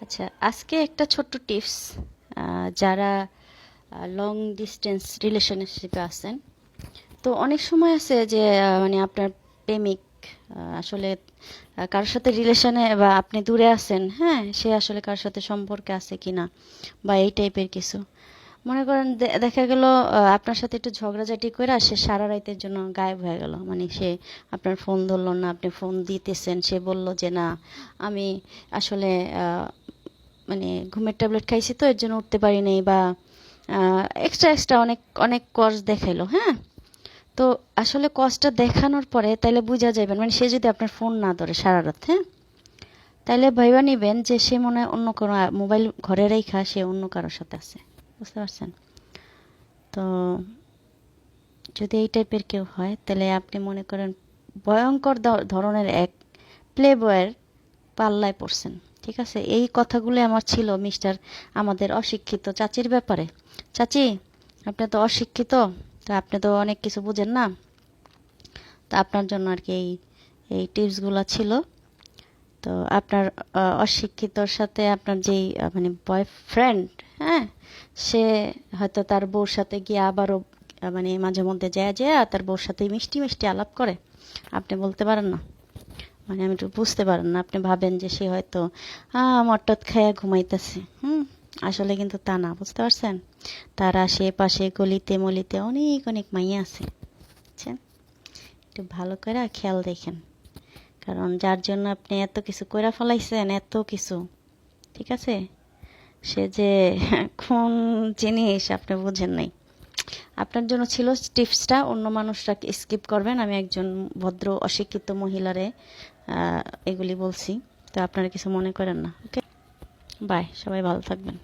আচ্ছা, আজকে একটা ছোট্ট টিপস, যারা লং ডিস্টেন্স রিলেশনশিপে আছেন, তো অনেক সময় আছে যে মানে আপনার প্রেমিক আসলে কারোর সাথে রিলেশনে বা আপনি দূরে আছেন, হ্যাঁ, সে আসলে কারোর সাথে সম্পর্কে আছে কিনা বা এই টাইপের কিছু। মনে করেন দেখা গেল আপনার সাথে একটু ঝগড়াঝাটি করে সে সারা রাতের জন্য গায়েব হয়ে গেল, মানে সে আপনার ফোন ধরলো না, আপনি ফোন দিতেছেন, সে বলল যে না, আমি আসলে মানে ঘুমের ট্যাবলেট খাইছি তো এর জন্য উঠতে পারি নাই, বা এক্সট্রা এক্সট্রা অনেক অনেক কজ দেখাইলো, হ্যাঁ। তো আসলে কজটা দেখানোর পরে তাইলে বুঝা যাবেন, মানে সে যদি আপনার ফোন না ধরে সারা রাত, হ্যাঁ, তাইলে ভাইবা নিবেন যে সে মনে হয় অন্য কোনো মোবাইল ঘরে রেখা সে অন্য কারোর সাথে আছে। বুঝতে পারছেন? তো যদি এই টাইপের কেউ হয় তাহলে আপনি মনে করেন ভয়ঙ্কর ধরনের এক প্লে বয়ের পাল্লায় পড়ছেন। ঠিক আছে, এই কথাগুলো আমার ছিল মিস্টার আমাদের অশিক্ষিত চাচির ব্যাপারে। চাচি, আপনি তো অশিক্ষিত, তো আপনি তো অনেক কিছু বুঝেন না, তো আপনার জন্য আর কি এই এই টিপসগুলো ছিল। তো আপনার অশিক্ষিতর সাথে আপনার যেই মানে বয়ফ্রেন্ড, হ্যাঁ, সে হয়তো তার বউর সাথে গিয়ে আবারও মানে মাঝে মধ্যে যায় যায় তার বউর সাথে মিষ্টি মিষ্টি আলাপ করে। আপনি বলতে পারেন না, মানে আমি একটু বুঝতে পারেন না, আপনি ভাবেন যে সে হয়তো মট্টত খাইয়া ঘুমাইতেছে, হুম। আসলে কিন্তু তা না, বুঝতে পারছেন? তার আশেপাশে গলিতে মলিতে অনেক অনেক মাইয়া আছে, বুঝছেন? একটু ভালো করে খেয়াল দেখেন, কারণ যার জন্য আপনি এত কিছু কইরা ফেলাইছেন, এত কিছু, ঠিক আছে, সে যে কোন জিনিস আপনি বুঝেন নাই। আপনার জন্য ছিল টিপসটা, অন্য মানুষরা স্কিপ করবেন, আমি একজন ভদ্র অশিক্ষিত মহিলারে এগুলি বলছি। তো আপনারা কিছু মনে করেন না, ওকে? বাই, সবাই ভালো থাকবেন।